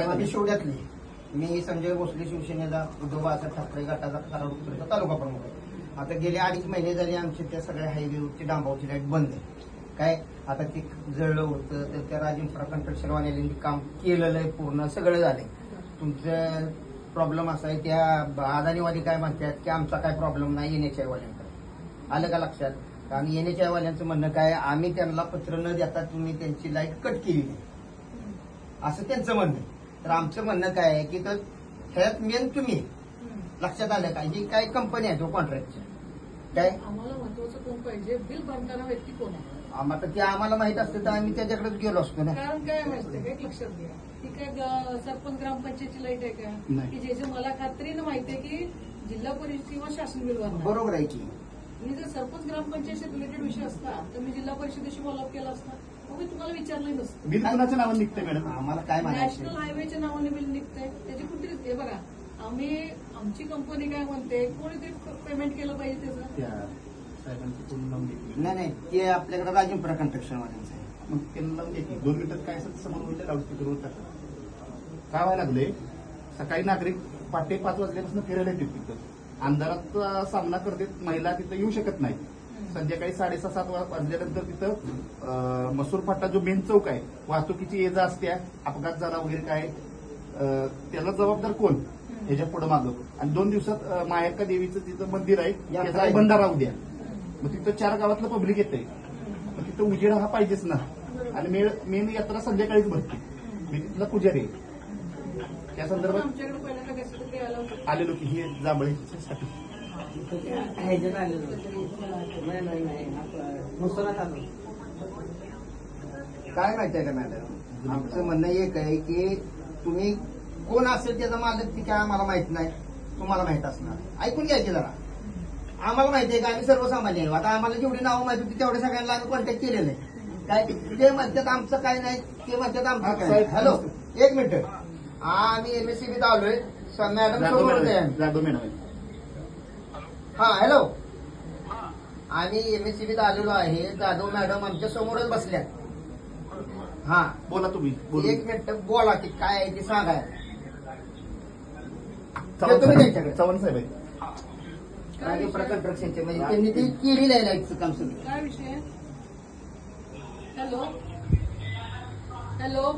मी शिवड्यातली. मी संजय भोसले शिवसेनेचा, उद्धव बाळासाहेब ठाकरे गटाचा कराड तालुका प्रमुख आहे. आता गेले 2.5 महिने झाले आमचे त्या सगळ्या हायवेवरची डांबावची लाईट बंद आहे. काय आता ते जळलं होतं तर त्या राजिंफ्रा कंस्ट्रक्शनवाल्यांनी काम केलेलं आहे, पूर्ण सगळं झालंय. तुमचं प्रॉब्लेम असा आहे, त्या अदानीवादी काय म्हणतात की आमचा काय प्रॉब्लेम नाही NHI वाल्यांकडे. आलं का लक्षात? कारण NHI वाल्यांचं म्हणणं काय, आम्ही त्यांना पत्र न देता तुम्ही त्यांची लाईट कट केली नाही असं त्यांचं म्हणणं आहे. तर आमचं म्हणणं काय आहे की तर ह्यात मेन तुम्ही लक्षात आलं का, ही काय कंपनी आहे तो कॉन्ट्रॅक्टची काय, आम्हाला महत्वाचं कोण पाहिजे, बिल भरणारा व्यक्ती कोण आहे. आता ते आम्हाला माहित असतं तर आम्ही त्याच्याकडेच गेलो असतो ना. कारण काय माहितीये का, एक लक्षात घ्या, ती काय सरपंच ग्रामपंचायतची लाईट आहे का की ज्याची मला खात्रीनं माहितीये की जिल्हा परिषद किंवा शासन बिल भरणार. बरोबर आहे की. मी जर सरपंच ग्रामपंचायतशी रिलेटेड विषय असता तर मी जिल्हा परिषदेशी फॉलोअप केला असता, मग मी तुम्हाला विचारलं नसतं. बिल कुणाच्या नावाने निघतंय मॅडम? आम्हाला काय म्हणायचं, नॅशनल हायवेच्या नावाने बिल निघतंय, त्याची कुठे हे बघा. आमची कंपनी काय म्हणते, कोणीतरी पेमेंट केलं पाहिजे त्याचं. साहेबांची पूर्ण लावून घेतली. नाही ते आपल्याकडे राजिंफ्रा कंस्ट्रक्शनवाल्यांचं आहे. मग त्यांना लावून घेतली. 2 मिनिटात काय असं समोर होईल लाऊडस्पीकरवर टाकलं. काय व्हायला लागले, सकाळी नागरिक पहाटे 5 वाजल्यापासून फिरायला येतात तिथं. अंधारात सामना करतात, महिला तिथं येऊ शकत नाही. संध्याकाळी 6:30-7 वाजल्यानंतर तिथं मसूर फाटा जो मेन चौक आहे, वाहतुकीची ये जा असते, अपघात झाला वगैरे काय, त्याला जबाबदार कोण ह्याच्या पुढे मागं. आणि 2 दिवसात मायाक्का देवीचं तिथं मंदिर आहे, त्याचा भंडारा उद्या. मग तिथं 4 गावातलं पब्लिक येतंय, मग तिथं उजेड हा पाहिजेच ना. आणि मेन यात्रा संध्याकाळीच भरते. मी तिथला पुजारी आहे. त्या संदर्भात आमच्याकडे पहिल्यांदा कसं आलं आलेलो की हे जांभळीसाठी काय माहितीये का मॅडम, आमचं म्हणणं एक आहे की तुम्ही कोण असेल त्याचा मालक ती काय आम्हाला माहित नाही, तुम्हाला माहित असणार. ऐकून घ्यायचे जरा. आम्हाला माहिती आहे का आम्ही सर्वसामान्य आहे. आता आम्हाला जेवढी नावं माहिती होती तेवढ्या सगळ्यांना आम्ही कॉन्टॅक्ट केलेलं आहे. काय ते म्हणतात आमचं काय नाही, ते म्हणतात आमचं काय. Hello 1 minute. आम्ही MSCBत आलोय, मॅडम सोबत आहे. हा हॅलो, आम्ही MSCBत आलेलो आहे. जाधव मॅडम आमच्या समोरच बसल्या. हा बोला तुम्ही. 1 मिनिट बोला की काय आहे ते सांगा. चव्हाण साहेब आहे राजिंफ्रा कंस्ट्रक्शनचे, म्हणजे त्यांनी ते केलेलं आहे लाईटचं काम सगळं. काय विषय. हॅलो हॅलो,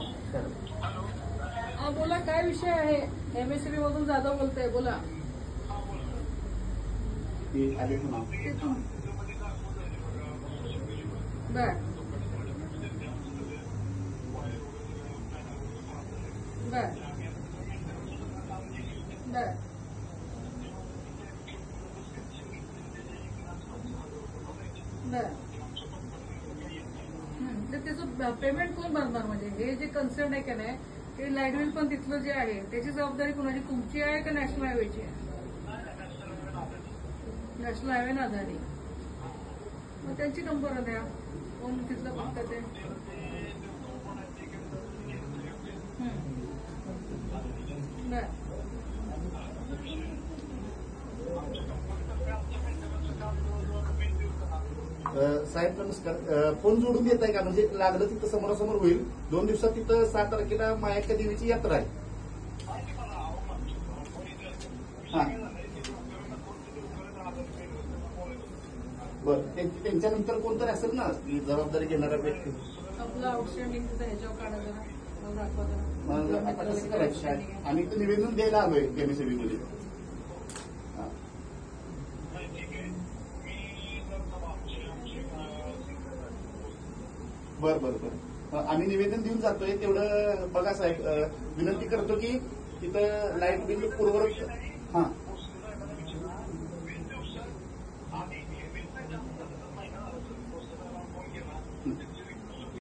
हा बोला, काय विषय आहे. MSCB मधून जाधव बोलतोय, बोला. बर बर बर बर. तर त्याचं पेमेंट कोण भरणार, म्हणजे हे जे कन्सर्न आहे का नाही, ते लाईट बिल पण तिथलं जे आहे त्याची जबाबदारी कोणाची, तुमची आहे का नॅशनल हायवेची आहे. नॅशनल हायवे ना आधारी, मग त्यांची नंबर द्या, कोण तिथलं बघतं ते. साहेब नमस्कार. फोन जोडून देत आहे का, म्हणजे लागलं तिथं समोरासमोर होईल. 2 दिवसात तिथं 6 तारखेला मायाक्का देवीची यात्रा आहे. हा बरं, त्यांच्यानंतर कोणतरी असेल ना जबाबदारी घेणारा व्यक्ती. आपलं आउटस्टँडिंग तिथं ह्याच्यावर काढा जरा, मला दाखवा मग आता कसं करायचं, जरा. आम्ही तर निवेदन द्यायला आलोय MSCB मध्ये. बरं बरं बरं, आम्ही निवेदन देऊन जातोय. तेवढं बघा साहेब, विनंती करतो की तिथं लाईट बिल पूर्ववत. हा